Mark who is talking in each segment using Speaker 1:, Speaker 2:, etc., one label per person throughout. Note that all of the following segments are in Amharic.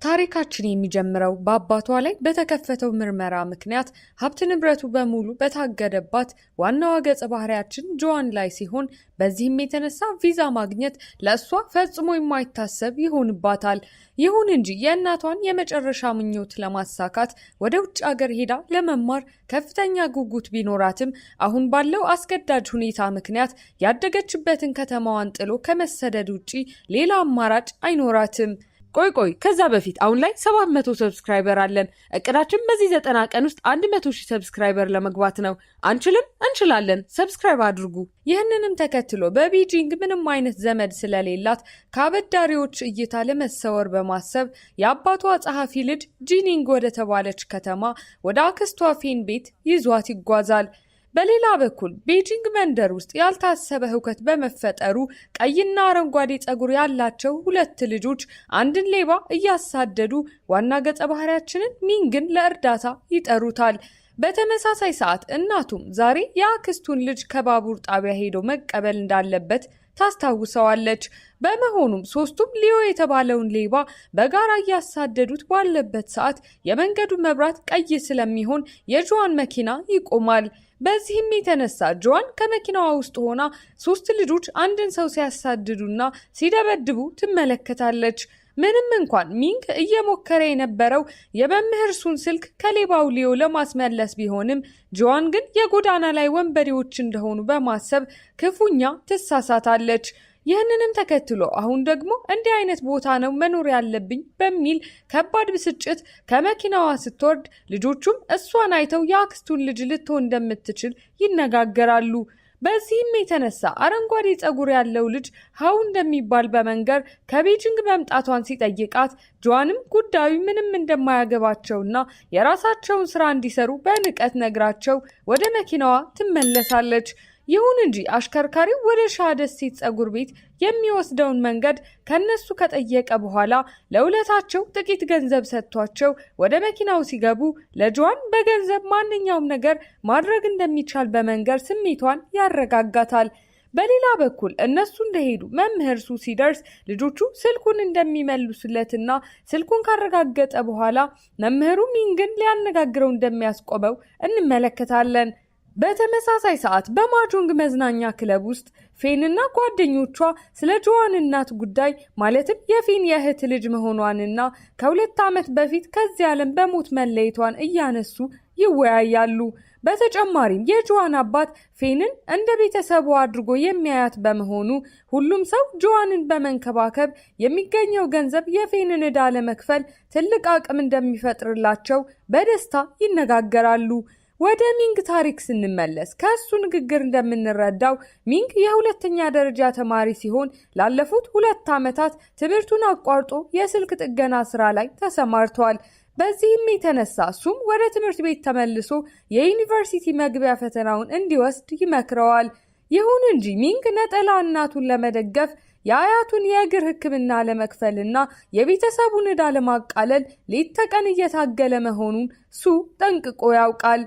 Speaker 1: ታሪካችን የሚጀምረው በአባቷ ላይ በተከፈተው ምርመራ ምክንያት ሀብት ንብረቱ በሙሉ በታገደባት ዋናዋ ገጸ ባህሪያችን ጆዋን ላይ ሲሆን በዚህም የተነሳ ቪዛ ማግኘት ለእሷ ፈጽሞ የማይታሰብ ይሆንባታል። ይሁን እንጂ የእናቷን የመጨረሻ ምኞት ለማሳካት ወደ ውጭ ሀገር ሄዳ ለመማር ከፍተኛ ጉጉት ቢኖራትም አሁን ባለው አስገዳጅ ሁኔታ ምክንያት ያደገችበትን ከተማዋን ጥሎ ከመሰደድ ውጪ ሌላ አማራጭ አይኖራትም። ቆይ ከዛ በፊት አሁን ላይ 700 ሰብስክራይበር አለን። እቅዳችን በዚህ 90 ቀን ውስጥ 100,000 ሰብስክራይበር ለመግባት ነው። አንችልም? እንችላለን። ሰብስክራይብ አድርጉ። ይህንንም ተከትሎ በቤጂንግ ምንም አይነት ዘመድ ስለሌላት ከአበዳሪዎች እይታ ለመሰወር በማሰብ የአባቷ ጸሐፊ ልጅ ጂኒንግ ወደ ተባለች ከተማ ወደ አክስቷ ፌን ቤት ይዟት ይጓዛል። በሌላ በኩል ቤጂንግ መንደር ውስጥ ያልታሰበ ህውከት በመፈጠሩ ቀይና አረንጓዴ ጸጉር ያላቸው ሁለት ልጆች አንድን ሌባ እያሳደዱ ዋና ገጸ ባህሪያችንን ሚንግን ለእርዳታ ይጠሩታል። በተመሳሳይ ሰዓት እናቱም ዛሬ የአክስቱን ልጅ ከባቡር ጣቢያ ሄዶ መቀበል እንዳለበት ታስታውሰዋለች። በመሆኑም ሶስቱም ሊዮ የተባለውን ሌባ በጋራ እያሳደዱት ባለበት ሰዓት የመንገዱ መብራት ቀይ ስለሚሆን የጆዋን መኪና ይቆማል። በዚህም የተነሳ ጆዋን ከመኪናዋ ውስጥ ሆና ሶስት ልጆች አንድን ሰው ሲያሳድዱና ሲደበድቡ ትመለከታለች። ምንም እንኳን ሚንግ እየሞከረ የነበረው የመምህር ሱን ስልክ ከሌባው ሊዮ ለማስመለስ ቢሆንም ጆዋን ግን የጎዳና ላይ ወንበዴዎች እንደሆኑ በማሰብ ክፉኛ ትሳሳታለች። ይህንንም ተከትሎ አሁን ደግሞ እንዲህ አይነት ቦታ ነው መኖር ያለብኝ በሚል ከባድ ብስጭት ከመኪናዋ ስትወርድ ልጆቹም እሷን አይተው የአክስቱን ልጅ ልትሆን እንደምትችል ይነጋገራሉ። በዚህም የተነሳ አረንጓዴ ጸጉር ያለው ልጅ ሀው እንደሚባል በመንገር ከቤጂንግ መምጣቷን ሲጠይቃት ጆዋንም ጉዳዩ ምንም እንደማያገባቸውና የራሳቸውን ስራ እንዲሰሩ በንቀት ነግራቸው ወደ መኪናዋ ትመለሳለች። ይሁን እንጂ አሽከርካሪው ወደ ሻደሴት ጸጉር ቤት የሚወስደውን መንገድ ከነሱ ከጠየቀ በኋላ ለውለታቸው ጥቂት ገንዘብ ሰጥቷቸው ወደ መኪናው ሲገቡ ለጆዋን በገንዘብ ማንኛውም ነገር ማድረግ እንደሚቻል በመንገር ስሜቷን ያረጋጋታል። በሌላ በኩል እነሱ እንደሄዱ መምህር ሱ ሲደርስ ልጆቹ ስልኩን እንደሚመልሱለትና ስልኩን ካረጋገጠ በኋላ መምህሩ ሚንግን ሊያነጋግረው እንደሚያስቆመው እንመለከታለን። በተመሳሳይ ሰዓት በማጆንግ መዝናኛ ክለብ ውስጥ ፌንና ጓደኞቿ ስለ ጆዋን እናት ጉዳይ ማለትም የፌን የእህት ልጅ መሆኗንና ከ2 ዓመት በፊት ከዚህ ዓለም በሞት መለየቷን እያነሱ ይወያያሉ። በተጨማሪም የጆዋን አባት ፌንን እንደ ቤተሰቡ አድርጎ የሚያያት በመሆኑ ሁሉም ሰው ጆዋንን በመንከባከብ የሚገኘው ገንዘብ የፌንን ዕዳ ለመክፈል ትልቅ አቅም እንደሚፈጥርላቸው በደስታ ይነጋገራሉ። ወደ ሚንግ ታሪክ ስንመለስ ከእሱ ንግግር እንደምንረዳው ሚንግ የሁለተኛ ደረጃ ተማሪ ሲሆን ላለፉት 2 ዓመታት ትምህርቱን አቋርጦ የስልክ ጥገና ስራ ላይ ተሰማርቷል። በዚህም የተነሳ እሱም ወደ ትምህርት ቤት ተመልሶ የዩኒቨርሲቲ መግቢያ ፈተናውን እንዲወስድ ይመክረዋል። ይሁን እንጂ ሚንግ ነጠላ እናቱን ለመደገፍ የአያቱን የእግር ሕክምና ለመክፈልና የቤተሰቡን ዕዳ ለማቃለል ሌት ተቀን እየታገለ መሆኑን ሱ ጠንቅቆ ያውቃል።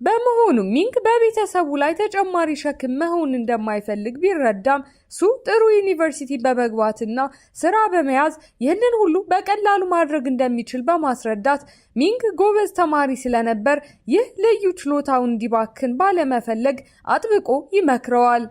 Speaker 1: በመሆኑም ሚንግ በቤተሰቡ ላይ ተጨማሪ ሸክም መሆን እንደማይፈልግ ቢረዳም ሱ ጥሩ ዩኒቨርሲቲ በመግባትና ስራ በመያዝ ይህንን ሁሉ በቀላሉ ማድረግ እንደሚችል በማስረዳት ሚንግ ጎበዝ ተማሪ ስለነበር ይህ ልዩ ችሎታውን እንዲባክን ባለመፈለግ አጥብቆ ይመክረዋል።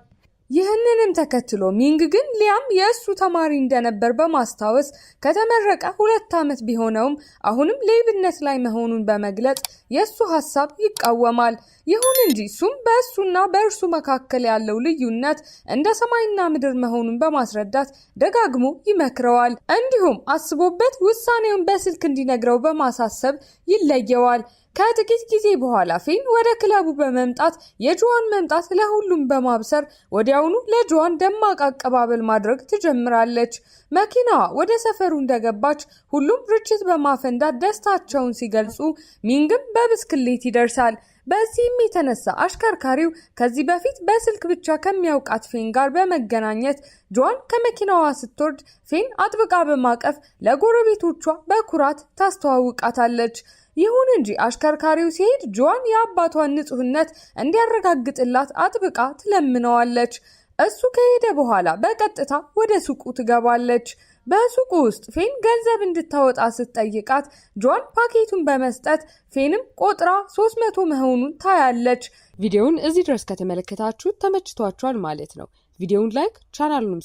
Speaker 1: ይህንንም ተከትሎ ሚንግ ግን ሊያም የእሱ ተማሪ እንደነበር በማስታወስ ከተመረቀ 2 ዓመት ቢሆነውም አሁንም ሌብነት ላይ መሆኑን በመግለጽ የእሱ ሀሳብ ይቃወማል። ይሁን እንጂ እሱም በእሱና በእርሱ መካከል ያለው ልዩነት እንደ ሰማይና ምድር መሆኑን በማስረዳት ደጋግሞ ይመክረዋል። እንዲሁም አስቦበት ውሳኔውን በስልክ እንዲነግረው በማሳሰብ ይለየዋል። ከጥቂት ጊዜ በኋላ ፌን ወደ ክለቡ በመምጣት የጆዋን መምጣት ለሁሉም በማብሰር ወዲያውኑ ለጆዋን ደማቅ አቀባበል ማድረግ ትጀምራለች። መኪናዋ ወደ ሰፈሩ እንደገባች ሁሉም ርችት በማፈንዳት ደስታቸውን ሲገልጹ ሚንግም በብስክሌት ይደርሳል። በዚህም የተነሳ አሽከርካሪው ከዚህ በፊት በስልክ ብቻ ከሚያውቃት ፌን ጋር በመገናኘት ጆዋን ከመኪናዋ ስትወርድ ፌን አጥብቃ በማቀፍ ለጎረቤቶቿ በኩራት ታስተዋውቃታለች። ይሁን እንጂ አሽከርካሪው ሲሄድ ጆዋን የአባቷን ንጹህነት እንዲያረጋግጥላት አጥብቃ ትለምነዋለች። እሱ ከሄደ በኋላ በቀጥታ ወደ ሱቁ ትገባለች። በሱቁ ውስጥ ፌን ገንዘብ እንድታወጣ ስትጠይቃት ጆን ፓኬቱን በመስጠት ፌንም ቆጥራ 300 መሆኑን ታያለች። ቪዲዮውን እዚህ ድረስ ከተመለከታችሁ ተመችቷችኋል ማለት ነው። ቪዲዮውን ላይክ ቻናሉንም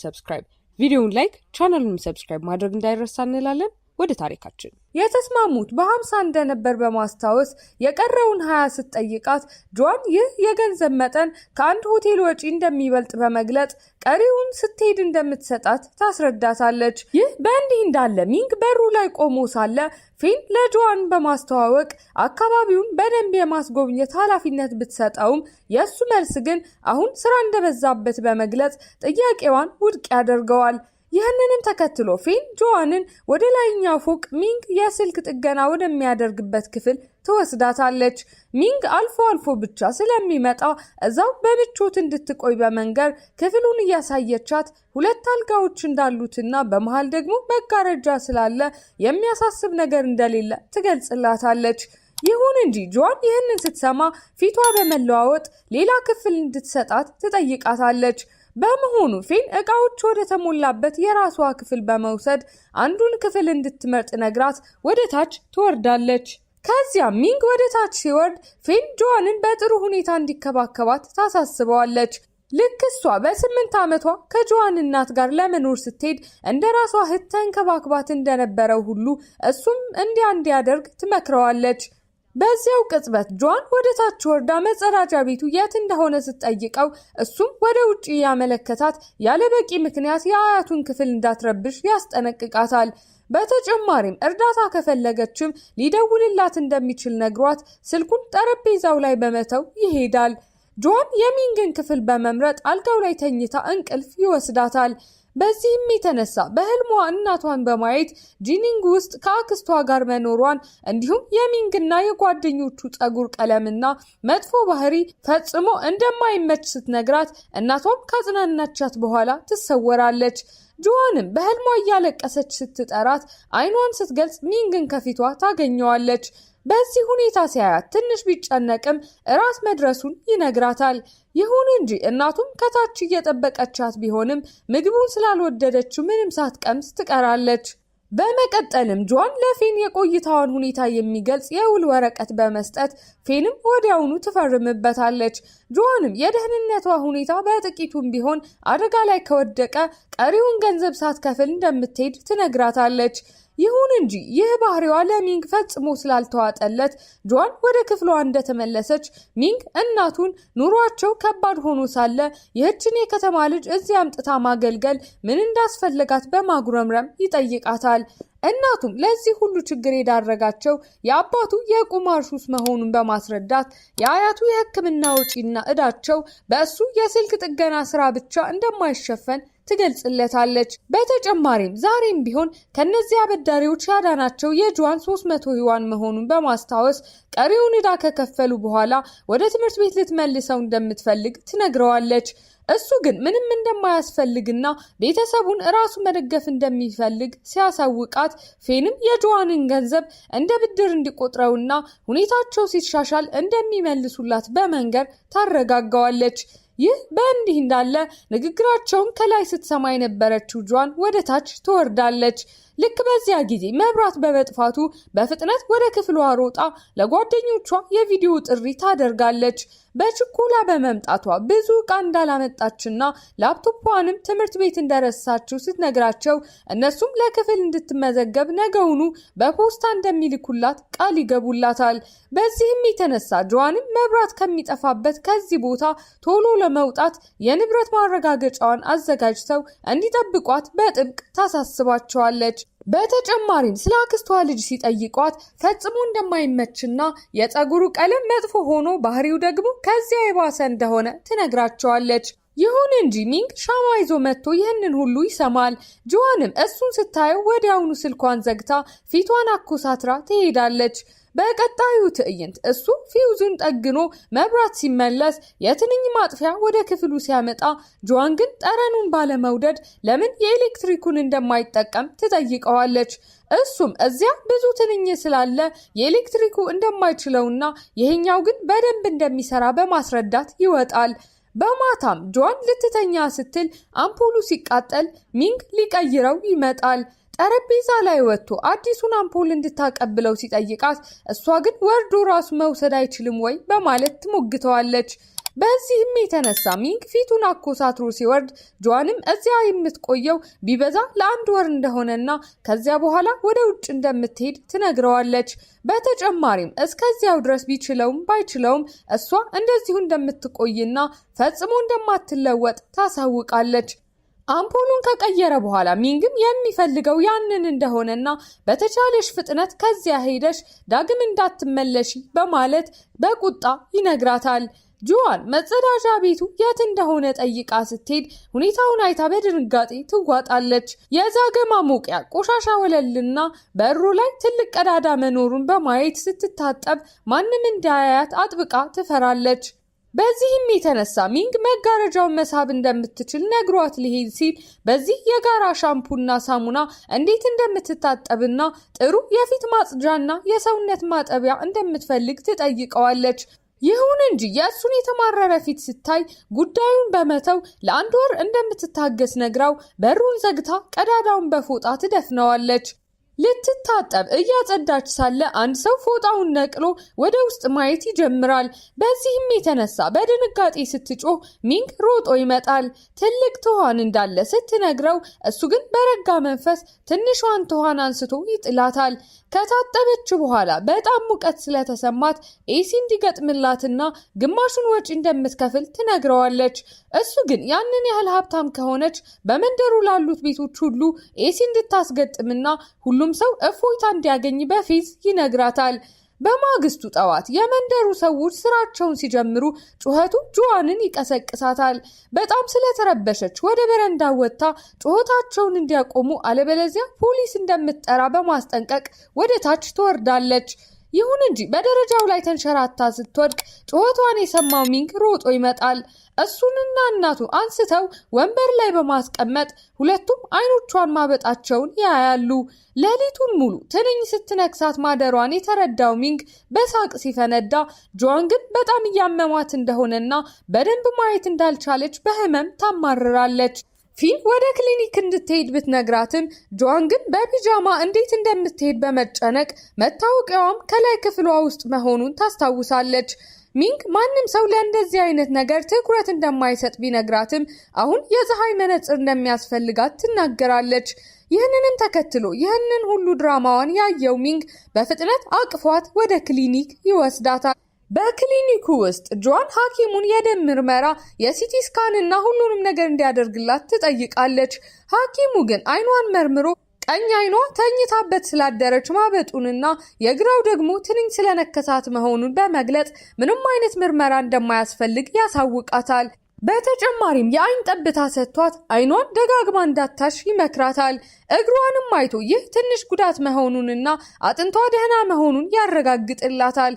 Speaker 1: ሰብስክራይብ ማድረግ እንዳይረሳ እንላለን። ወደ ታሪካችን የተስማሙት በ50 እንደነበር በማስታወስ የቀረውን 20 ስትጠይቃት ጆን ይህ የገንዘብ መጠን ከአንድ ሆቴል ወጪ እንደሚበልጥ በመግለጽ ቀሪውን ስትሄድ እንደምትሰጣት ታስረዳታለች። ይህ በእንዲህ እንዳለ ሚንግ በሩ ላይ ቆሞ ሳለ ፌን ለጆን በማስተዋወቅ አካባቢውን በደንብ የማስጎብኘት ኃላፊነት ብትሰጠውም የእሱ መልስ ግን አሁን ስራ እንደበዛበት በመግለጽ ጥያቄዋን ውድቅ ያደርገዋል። ይህንንም ተከትሎ ፌን ጆዋንን ወደ ላይኛው ፎቅ ሚንግ የስልክ ጥገና ወደሚያደርግበት ክፍል ትወስዳታለች። ሚንግ አልፎ አልፎ ብቻ ስለሚመጣ እዛው በምቾት እንድትቆይ በመንገር ክፍሉን እያሳየቻት 2 አልጋዎች እንዳሉትና በመሃል ደግሞ መጋረጃ ስላለ የሚያሳስብ ነገር እንደሌለ ትገልጽላታለች። ይሁን እንጂ ጆን ይህንን ስትሰማ ፊቷ በመለዋወጥ ሌላ ክፍል እንድትሰጣት ትጠይቃታለች። በመሆኑ ፌን እቃዎች ወደ ተሞላበት የራሷ ክፍል በመውሰድ አንዱን ክፍል እንድትመርጥ ነግራት ወደ ታች ትወርዳለች። ከዚያ ሚንግ ወደ ታች ሲወርድ ፌን ጆንን በጥሩ ሁኔታ እንዲከባከባት ታሳስበዋለች። ልክ እሷ በ8 ዓመቷ ከጆን እናት ጋር ለመኖር ስትሄድ እንደ ራሷ እህት ተንከባክባት እንደነበረው ሁሉ እሱም እንዲያደርግ ትመክረዋለች። በዚያው ቅጽበት ጆን ወደ ታች ወርዳ መጸዳጃ ቤቱ የት እንደሆነ ስትጠይቀው እሱም ወደ ውጪ ያመለከታት ያለ በቂ ምክንያት የአያቱን ክፍል እንዳትረብሽ ያስጠነቅቃታል። በተጨማሪም እርዳታ ከፈለገችም ሊደውልላት እንደሚችል ነግሯት ስልኩን ጠረጴዛው ላይ በመተው ይሄዳል። ጆን የሚንግን ክፍል በመምረጥ አልጋው ላይ ተኝታ እንቅልፍ ይወስዳታል። በዚህም የተነሳ በህልሟ እናቷን በማየት ጂኒንግ ውስጥ ከአክስቷ ጋር መኖሯን እንዲሁም የሚንግና የጓደኞቹ ጸጉር ቀለምና መጥፎ ባህሪ ፈጽሞ እንደማይመች ስትነግራት እናቷም ካጽናናቻት በኋላ ትሰወራለች። ጆንም በህልሟ እያለቀሰች ስትጠራት አይኗን ስትገልጽ ሚንግን ከፊቷ ታገኘዋለች። በዚህ ሁኔታ ሲያያት ትንሽ ቢጨነቅም ራስ መድረሱን ይነግራታል። ይሁን እንጂ እናቱም ከታች እየጠበቀቻት ቢሆንም ምግቡን ስላልወደደችው ምንም ሳትቀምስ ትቀራለች። በመቀጠልም ጆን ለፌን የቆይታዋን ሁኔታ የሚገልጽ የውል ወረቀት በመስጠት ፌንም ወዲያውኑ ትፈርምበታለች። ጆንም የደህንነቷ ሁኔታ በጥቂቱም ቢሆን አደጋ ላይ ከወደቀ ቀሪውን ገንዘብ ሳትከፍል እንደምትሄድ ትነግራታለች። ይሁን እንጂ ይህ ባህሪዋ ለሚንግ ፈጽሞ ስላልተዋጠለት ጆን ወደ ክፍሏ እንደተመለሰች ሚንግ እናቱን ኑሯቸው ከባድ ሆኖ ሳለ ይህችን የከተማ ልጅ እዚህ አምጥታ ማገልገል ምን እንዳስፈለጋት በማጉረምረም ይጠይቃታል። እናቱም ለዚህ ሁሉ ችግር የዳረጋቸው የአባቱ የቁማር ሱስ መሆኑን በማስረዳት የአያቱ የሕክምና ወጪና እዳቸው በእሱ የስልክ ጥገና ስራ ብቻ እንደማይሸፈን ትገልጽለታለች። በተጨማሪም ዛሬም ቢሆን ከነዚህ አበዳሪዎች ያዳናቸው የጆን 300 ዩዋን መሆኑን በማስታወስ ቀሪውን ዕዳ ከከፈሉ በኋላ ወደ ትምህርት ቤት ልትመልሰው እንደምትፈልግ ትነግረዋለች። እሱ ግን ምንም እንደማያስፈልግና ቤተሰቡን ራሱ መደገፍ እንደሚፈልግ ሲያሳውቃት ፌንም የጆዋንን ገንዘብ እንደ ብድር እንዲቆጥረውና ሁኔታቸው ሲሻሻል እንደሚመልሱላት በመንገር ታረጋጋዋለች። ይህ በእንዲህ እንዳለ ንግግራቸውን ከላይ ስትሰማ የነበረችው ጆን ወደ ታች ትወርዳለች። ልክ በዚያ ጊዜ መብራት በመጥፋቱ በፍጥነት ወደ ክፍሏ ሮጣ ለጓደኞቿ የቪዲዮ ጥሪ ታደርጋለች። በችኮላ በመምጣቷ ብዙ ዕቃ እንዳላመጣችና ላፕቶፑንም ትምህርት ቤት እንደረሳችው ስትነግራቸው እነሱም ለክፍል እንድትመዘገብ ነገውኑ በፖስታ እንደሚልኩላት ቃል ይገቡላታል። በዚህም የተነሳ ጆዋንም መብራት ከሚጠፋበት ከዚህ ቦታ ቶሎ ለመውጣት የንብረት ማረጋገጫዋን አዘጋጅተው እንዲጠብቋት በጥብቅ ታሳስባቸዋለች። በተጨማሪም ስለ አክስቷ ልጅ ሲጠይቋት ፈጽሞ እንደማይመችና የፀጉሩ ቀለም መጥፎ ሆኖ ባህሪው ደግሞ ከዚያ የባሰ እንደሆነ ትነግራቸዋለች። ይሁን እንጂ ሚንግ ሻማ ይዞ መጥቶ ይህንን ሁሉ ይሰማል። ጆዋንም እሱን ስታየው ወዲያውኑ ስልኳን ዘግታ ፊቷን አኮሳትራ ትሄዳለች። በቀጣዩ ትዕይንት እሱ ፊውዙን ጠግኖ መብራት ሲመለስ የትንኝ ማጥፊያ ወደ ክፍሉ ሲያመጣ ጆዋን ግን ጠረኑን ባለመውደድ ለምን የኤሌክትሪኩን እንደማይጠቀም ትጠይቀዋለች። እሱም እዚያ ብዙ ትንኝ ስላለ የኤሌክትሪኩ እንደማይችለውና ይሄኛው ግን በደንብ እንደሚሰራ በማስረዳት ይወጣል። በማታም ጆዋን ልትተኛ ስትል አምፖሉ ሲቃጠል ሚንግ ሊቀይረው ይመጣል። ጠረጴዛ ላይ ወጥቶ አዲሱን አምፖል እንድታቀብለው ሲጠይቃት እሷ ግን ወርዶ ራሱ መውሰድ አይችልም ወይ በማለት ትሞግተዋለች። በዚህም የተነሳ ሚንግ ፊቱን አኮሳትሮ ሲወርድ ጆዋንም እዚያ የምትቆየው ቢበዛ ለ1 ወር እንደሆነና ከዚያ በኋላ ወደ ውጭ እንደምትሄድ ትነግረዋለች። በተጨማሪም እስከዚያው ድረስ ቢችለውም ባይችለውም እሷ እንደዚሁ እንደምትቆይና ፈጽሞ እንደማትለወጥ ታሳውቃለች። አምፖሉን ከቀየረ በኋላ ሚንግም የሚፈልገው ያንን እንደሆነና በተቻለሽ ፍጥነት ከዚያ ሄደሽ ዳግም እንዳትመለሺ በማለት በቁጣ ይነግራታል። ጆዋን መጸዳጃ ቤቱ የት እንደሆነ ጠይቃ ስትሄድ ሁኔታውን አይታ በድንጋጤ ትዋጣለች። የዛገ ማሞቂያ ቆሻሻ ወለልና በሩ ላይ ትልቅ ቀዳዳ መኖሩን በማየት ስትታጠብ ማንም እንዳያያት አጥብቃ ትፈራለች። በዚህም የተነሳ ሚንግ መጋረጃውን መሳብ እንደምትችል ነግሯት ሊሄድ ሲል በዚህ የጋራ ሻምፑና ሳሙና እንዴት እንደምትታጠብና ጥሩ የፊት ማጽጃና የሰውነት ማጠቢያ እንደምትፈልግ ትጠይቀዋለች። ይሁን እንጂ የእሱን የተማረረ ፊት ስታይ ጉዳዩን በመተው ለ1 ወር እንደምትታገስ ነግራው በሩን ዘግታ ቀዳዳውን በፎጣ ትደፍነዋለች። ልትታጠብ እያጸዳች ሳለ አንድ ሰው ፎጣውን ነቅሎ ወደ ውስጥ ማየት ይጀምራል። በዚህም የተነሳ በድንጋጤ ስትጮህ ሚንግ ሮጦ ይመጣል። ትልቅ ትኋን እንዳለ ስትነግረው እሱ ግን በረጋ መንፈስ ትንሿን ትኋን አንስቶ ይጥላታል። ከታጠበች በኋላ በጣም ሙቀት ስለተሰማት ኤሲ እንዲገጥምላትና ግማሹን ወጪ እንደምትከፍል ትነግረዋለች። እሱ ግን ያንን ያህል ሀብታም ከሆነች በመንደሩ ላሉት ቤቶች ሁሉ ኤሲ እንድታስገጥምና ሁሉም ሰው እፎይታ እንዲያገኝ በፌዝ ይነግራታል። በማግስቱ ጠዋት የመንደሩ ሰዎች ስራቸውን ሲጀምሩ ጩኸቱ ጆዋንን ይቀሰቅሳታል። በጣም ስለተረበሸች ወደ በረንዳ ወጥታ ጩኸታቸውን እንዲያቆሙ አለበለዚያ ፖሊስ እንደምትጠራ በማስጠንቀቅ ወደ ታች ትወርዳለች። ይሁን እንጂ በደረጃው ላይ ተንሸራታ ስትወድቅ ጩኸቷን የሰማው ሚንግ ሮጦ ይመጣል። እሱንና እናቱ አንስተው ወንበር ላይ በማስቀመጥ ሁለቱም አይኖቿን ማበጣቸውን ያያሉ። ሌሊቱን ሙሉ ትንኝ ስትነክሳት ማደሯን የተረዳው ሚንግ በሳቅ ሲፈነዳ፣ ጆዋን ግን በጣም እያመማት እንደሆነና በደንብ ማየት እንዳልቻለች በህመም ታማርራለች። ፊን ወደ ክሊኒክ እንድትሄድ ብትነግራትም ጆዋን ግን በፒጃማ እንዴት እንደምትሄድ በመጨነቅ መታወቂያዋም ከላይ ክፍሏ ውስጥ መሆኑን ታስታውሳለች። ሚንግ ማንም ሰው ለእንደዚህ አይነት ነገር ትኩረት እንደማይሰጥ ቢነግራትም አሁን የፀሐይ መነጽር እንደሚያስፈልጋት ትናገራለች። ይህንንም ተከትሎ ይህንን ሁሉ ድራማዋን ያየው ሚንግ በፍጥነት አቅፏት ወደ ክሊኒክ ይወስዳታል። በክሊኒኩ ውስጥ ጆዋን ሐኪሙን የደም ምርመራ፣ የሲቲ ስካን እና ሁሉንም ነገር እንዲያደርግላት ትጠይቃለች። ሐኪሙ ግን አይኗን መርምሮ ቀኝ አይኗ ተኝታበት ስላደረች ማበጡንና የግራው ደግሞ ትንኝ ስለነከሳት መሆኑን በመግለጽ ምንም አይነት ምርመራ እንደማያስፈልግ ያሳውቃታል። በተጨማሪም የአይን ጠብታ ሰጥቷት አይኗን ደጋግማ እንዳታሽ ይመክራታል። እግሯንም አይቶ ይህ ትንሽ ጉዳት መሆኑንና አጥንቷ ደህና መሆኑን ያረጋግጥላታል።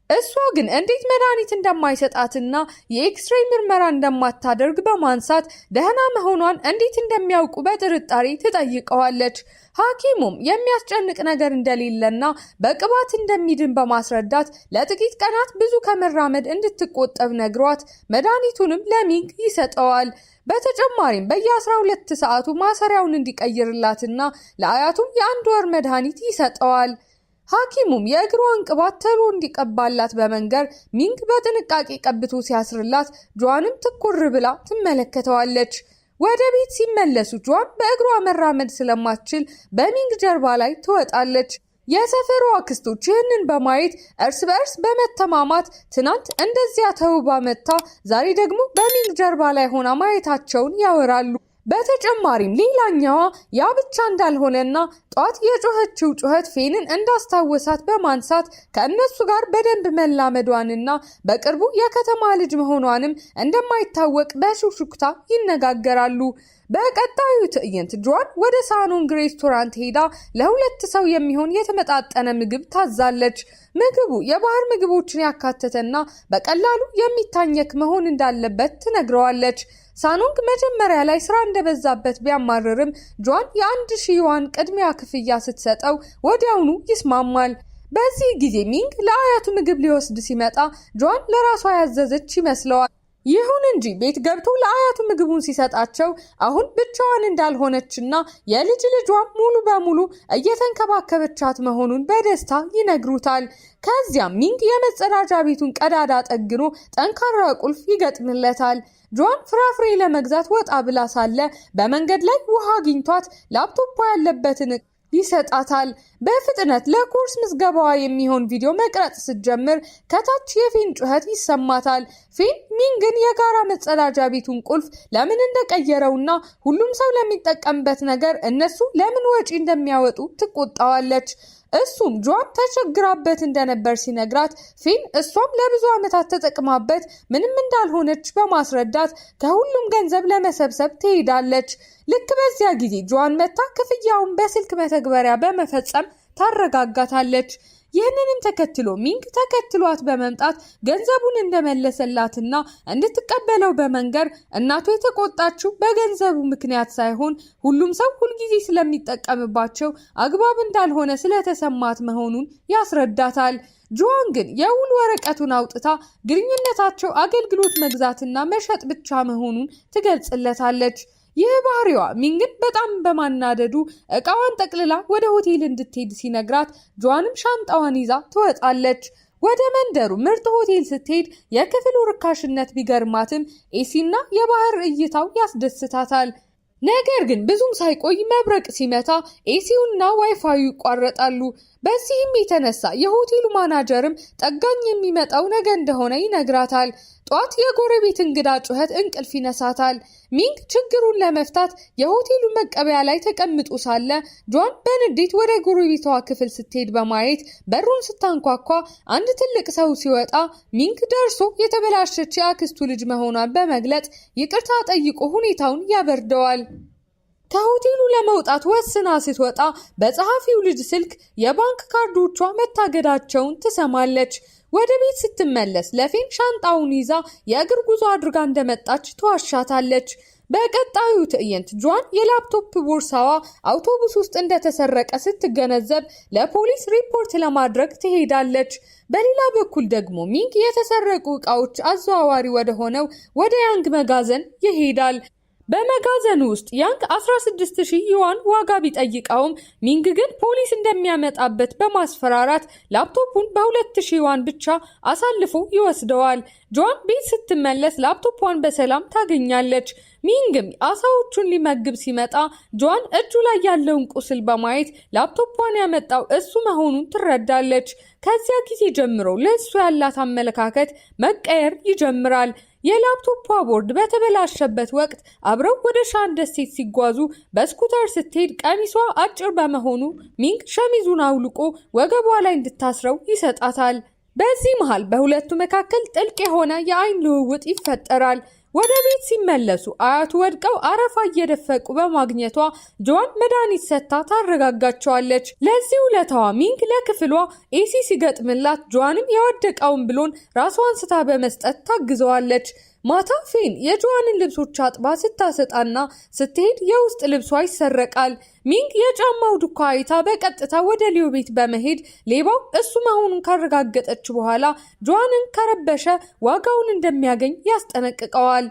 Speaker 1: እሷ ግን እንዴት መድኃኒት እንደማይሰጣትና የኤክስሬይ ምርመራ እንደማታደርግ በማንሳት ደህና መሆኗን እንዴት እንደሚያውቁ በጥርጣሬ ትጠይቀዋለች። ሐኪሙም የሚያስጨንቅ ነገር እንደሌለና በቅባት እንደሚድን በማስረዳት ለጥቂት ቀናት ብዙ ከመራመድ እንድትቆጠብ ነግሯት መድኃኒቱንም ለሚንግ ይሰጠዋል። በተጨማሪም በየ12 ሰዓቱ ማሰሪያውን እንዲቀይርላትና ለአያቱም የ1 ወር መድኃኒት ይሰጠዋል። ሐኪሙም የእግሯን ቅባት ተሎ እንዲቀባላት በመንገር ሚንግ በጥንቃቄ ቀብቶ ሲያስርላት ጆዋንም ትኩር ብላ ትመለከተዋለች። ወደ ቤት ሲመለሱ ጆዋን በእግሯ መራመድ ስለማትችል በሚንግ ጀርባ ላይ ትወጣለች። የሰፈሩ አክስቶች ይህንን በማየት እርስ በእርስ በመተማማት ትናንት እንደዚያ ተውባ መታ ዛሬ ደግሞ በሚንግ ጀርባ ላይ ሆና ማየታቸውን ያወራሉ። በተጨማሪም ሌላኛዋ ያ ብቻ እንዳልሆነና ጧት የጮኸችው ጩኸት ፌንን እንዳስታወሳት በማንሳት ከእነሱ ጋር በደንብ መላመዷንና በቅርቡ የከተማ ልጅ መሆኗንም እንደማይታወቅ በሹክሹክታ ይነጋገራሉ። በቀጣዩ ትዕይንት ጆዋን ወደ ሳኖንግ ሬስቶራንት ሄዳ ለ2 ሰው የሚሆን የተመጣጠነ ምግብ ታዛለች። ምግቡ የባህር ምግቦችን ያካተተና በቀላሉ የሚታኘክ መሆን እንዳለበት ትነግረዋለች። ሳኖንግ መጀመሪያ ላይ ስራ እንደበዛበት ቢያማርርም ጆዋን የ1000 ዩዋን ቅድሚያ ክፍያ ስትሰጠው ወዲያውኑ ይስማማል። በዚህ ጊዜ ሚንግ ለአያቱ ምግብ ሊወስድ ሲመጣ ጆዋን ለራሷ ያዘዘች ይመስለዋል። ይሁን እንጂ ቤት ገብቶ ለአያቱ ምግቡን ሲሰጣቸው አሁን ብቻዋን እንዳልሆነችና የልጅ ልጇን ሙሉ በሙሉ እየተንከባከበቻት መሆኑን በደስታ ይነግሩታል። ከዚያም ሚንግ የመጸዳጃ ቤቱን ቀዳዳ ጠግኖ ጠንካራ ቁልፍ ይገጥምለታል። ጆን ፍራፍሬ ለመግዛት ወጣ ብላ ሳለ በመንገድ ላይ ውሃ አግኝቷት ላፕቶፕ ያለበትን ይሰጣታል። በፍጥነት ለኮርስ ምዝገባዋ የሚሆን ቪዲዮ መቅረጽ ስትጀምር ከታች የፊን ጩኸት ይሰማታል። ፊን ሚንግን የጋራ መጸዳጃ ቤቱን ቁልፍ ለምን እንደቀየረውና ሁሉም ሰው ለሚጠቀምበት ነገር እነሱ ለምን ወጪ እንደሚያወጡ ትቆጣዋለች። እሱም ጆን ተቸግራበት እንደነበር ሲነግራት ፊን እሷም ለብዙ ዓመታት ተጠቅማበት ምንም እንዳልሆነች በማስረዳት ከሁሉም ገንዘብ ለመሰብሰብ ትሄዳለች። ልክ በዚያ ጊዜ ጆን መታ ክፍያውን በስልክ መተግበሪያ በመፈጸም ታረጋጋታለች። ይህንንም ተከትሎ ሚንግ ተከትሏት በመምጣት ገንዘቡን እንደመለሰላትና እንድትቀበለው በመንገር እናቱ የተቆጣችው በገንዘቡ ምክንያት ሳይሆን ሁሉም ሰው ሁልጊዜ ስለሚጠቀምባቸው አግባብ እንዳልሆነ ስለተሰማት መሆኑን ያስረዳታል። ጆን ግን የውል ወረቀቱን አውጥታ ግንኙነታቸው አገልግሎት መግዛትና መሸጥ ብቻ መሆኑን ትገልጽለታለች። ይህ ባህሪዋ ሚንግን በጣም በማናደዱ እቃዋን ጠቅልላ ወደ ሆቴል እንድትሄድ ሲነግራት ጆንም ሻንጣዋን ይዛ ትወጣለች። ወደ መንደሩ ምርጥ ሆቴል ስትሄድ የክፍሉ ርካሽነት ቢገርማትም ኤሲና የባህር እይታው ያስደስታታል። ነገር ግን ብዙም ሳይቆይ መብረቅ ሲመታ ኤሲውና ዋይፋዩ ይቋረጣሉ። በዚህም የተነሳ የሆቴሉ ማናጀርም ጠጋኝ የሚመጣው ነገ እንደሆነ ይነግራታል። ጧት የጎረቤት እንግዳ ጩኸት እንቅልፍ ይነሳታል። ሚንግ ችግሩን ለመፍታት የሆቴሉ መቀበያ ላይ ተቀምጦ ሳለ ጆን በንዴት ወደ ጎረቤቷ ክፍል ስትሄድ በማየት በሩን ስታንኳኳ አንድ ትልቅ ሰው ሲወጣ ሚንግ ደርሶ የተበላሸች የአክስቱ ልጅ መሆኗን በመግለጽ ይቅርታ ጠይቆ ሁኔታውን ያበርደዋል። ከሆቴሉ ለመውጣት ወስና ስትወጣ በጸሐፊው ልጅ ስልክ የባንክ ካርዶቿ መታገዳቸውን ትሰማለች። ወደ ቤት ስትመለስ ለፊን ሻንጣውን ይዛ የእግር ጉዞ አድርጋ እንደመጣች ትዋሻታለች። በቀጣዩ ትዕይንት ጆን የላፕቶፕ ቦርሳዋ አውቶቡስ ውስጥ እንደተሰረቀ ስትገነዘብ ለፖሊስ ሪፖርት ለማድረግ ትሄዳለች። በሌላ በኩል ደግሞ ሚንግ የተሰረቁ ዕቃዎች አዘዋዋሪ ወደ ሆነው ወደ ያንግ መጋዘን ይሄዳል። በመጋዘኑ ውስጥ ያንግ 16,000 ዩዋን ዋጋ ቢጠይቀውም ሚንግ ግን ፖሊስ እንደሚያመጣበት በማስፈራራት ላፕቶፑን በ2,000 ዩዋን ብቻ አሳልፎ ይወስደዋል። ጆን ቤት ስትመለስ ላፕቶፑን በሰላም ታገኛለች። ሚንግም አሳዎቹን ሊመግብ ሲመጣ ጆን እጁ ላይ ያለውን ቁስል በማየት ላፕቶፑን ያመጣው እሱ መሆኑን ትረዳለች። ከዚያ ጊዜ ጀምሮ ለእሱ ያላት አመለካከት መቀየር ይጀምራል። የላፕቶፑ ቦርድ በተበላሸበት ወቅት አብረው ወደ ሻን ደሴት ሲጓዙ በስኩተር ስትሄድ ቀሚሷ አጭር በመሆኑ ሚንግ ሸሚዙን አውልቆ ወገቧ ላይ እንድታስረው ይሰጣታል። በዚህ መሃል በሁለቱ መካከል ጥልቅ የሆነ የአይን ልውውጥ ይፈጠራል። ወደ ቤት ሲመለሱ አያቱ ወድቀው አረፋ እየደፈቁ በማግኘቷ ጆን መድኃኒት ሰጥታ ታረጋጋቸዋለች። ለዚህ ውለታዋ ሚንግ ለክፍሏ ኤሲ ሲገጥምላት ጆንም የወደቀውን ብሎን ራሷን ስታ በመስጠት ታግዘዋለች። ማታ ፊን የጆንን ልብሶች አጥባ ስታሰጣና ስትሄድ የውስጥ ልብሷ ይሰረቃል። ሚንግ የጫማው ዱካ አይታ በቀጥታ ወደ ሊዮ ቤት በመሄድ ሌባው እሱ መሆኑን ካረጋገጠች በኋላ ጆንን ከረበሸ ዋጋውን እንደሚያገኝ ያስጠነቅቀዋል።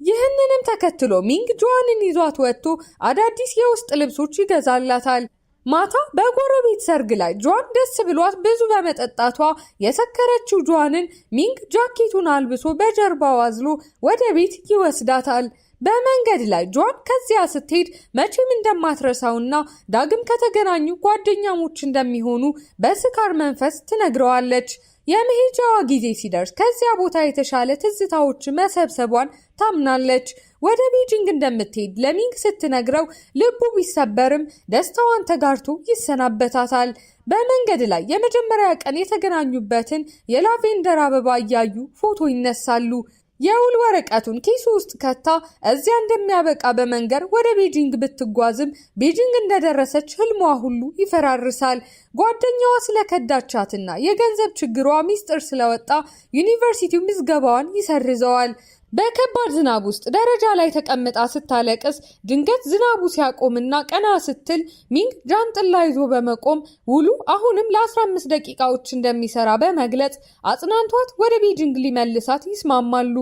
Speaker 1: ይህንንም ተከትሎ ሚንግ ጆንን ይዟት ወጥቶ አዳዲስ የውስጥ ልብሶች ይገዛላታል። ማታ በጎረቤት ሰርግ ላይ ጆን ደስ ብሏት ብዙ በመጠጣቷ የሰከረችው ጆንን ሚንግ ጃኬቱን አልብሶ በጀርባው አዝሎ ወደ ቤት ይወስዳታል። በመንገድ ላይ ጆን ከዚያ ስትሄድ መቼም እንደማትረሳውና ዳግም ከተገናኙ ጓደኛሞች እንደሚሆኑ በስካር መንፈስ ትነግረዋለች። የመሄጃዋ ጊዜ ሲደርስ ከዚያ ቦታ የተሻለ ትዝታዎች መሰብሰቧን ታምናለች። ወደ ቤጂንግ እንደምትሄድ ለሚንግ ስትነግረው ልቡ ቢሰበርም ደስታዋን ተጋርቶ ይሰናበታታል። በመንገድ ላይ የመጀመሪያ ቀን የተገናኙበትን የላቬንደር አበባ እያዩ ፎቶ ይነሳሉ። የውል ወረቀቱን ኪሱ ውስጥ ከታ እዚያ እንደሚያበቃ በመንገር ወደ ቤጂንግ ብትጓዝም ቤጂንግ እንደደረሰች ህልሟ ሁሉ ይፈራርሳል። ጓደኛዋ ስለከዳቻትና የገንዘብ ችግሯ ሚስጥር ስለወጣ ዩኒቨርሲቲው ምዝገባዋን ይሰርዘዋል። በከባድ ዝናብ ውስጥ ደረጃ ላይ ተቀምጣ ስታለቅስ ድንገት ዝናቡ ሲያቆምና ቀና ስትል ሚንግ ጃንጥላ ይዞ በመቆም ውሉ አሁንም ለ15 ደቂቃዎች እንደሚሰራ በመግለጽ አጽናንቷት ወደ ቤጂንግ ሊመልሳት ይስማማሉ።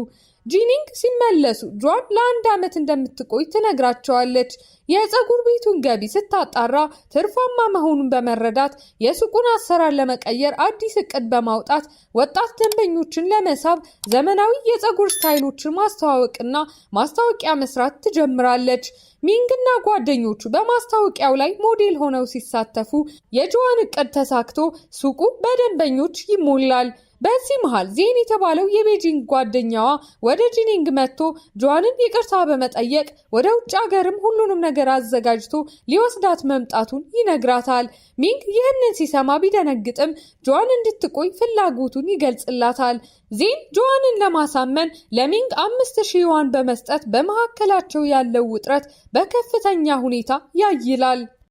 Speaker 1: ጂኒንግ ሲመለሱ ጆዋን ለ1 ዓመት እንደምትቆይ ትነግራቸዋለች። የፀጉር ቤቱን ገቢ ስታጣራ ትርፋማ መሆኑን በመረዳት የሱቁን አሰራር ለመቀየር አዲስ እቅድ በማውጣት ወጣት ደንበኞችን ለመሳብ ዘመናዊ የፀጉር ስታይሎችን ማስተዋወቅና ማስታወቂያ መስራት ትጀምራለች። ሚንግና ጓደኞቹ በማስታወቂያው ላይ ሞዴል ሆነው ሲሳተፉ የጆዋን እቅድ ተሳክቶ ሱቁ በደንበኞች ይሞላል። በዚህ መሃል ዜን የተባለው የቤጂንግ ጓደኛዋ ወደ ጂኒንግ መጥቶ ጆዋንን ይቅርታ በመጠየቅ ወደ ውጭ ሀገርም ሁሉንም ነገር አዘጋጅቶ ሊወስዳት መምጣቱን ይነግራታል። ሚንግ ይህንን ሲሰማ ቢደነግጥም ጆዋን እንድትቆይ ፍላጎቱን ይገልጽላታል። ዜን ጆዋንን ለማሳመን ለሚንግ 5000 ዩዋን በመስጠት በመካከላቸው ያለው ውጥረት በከፍተኛ ሁኔታ ያይላል።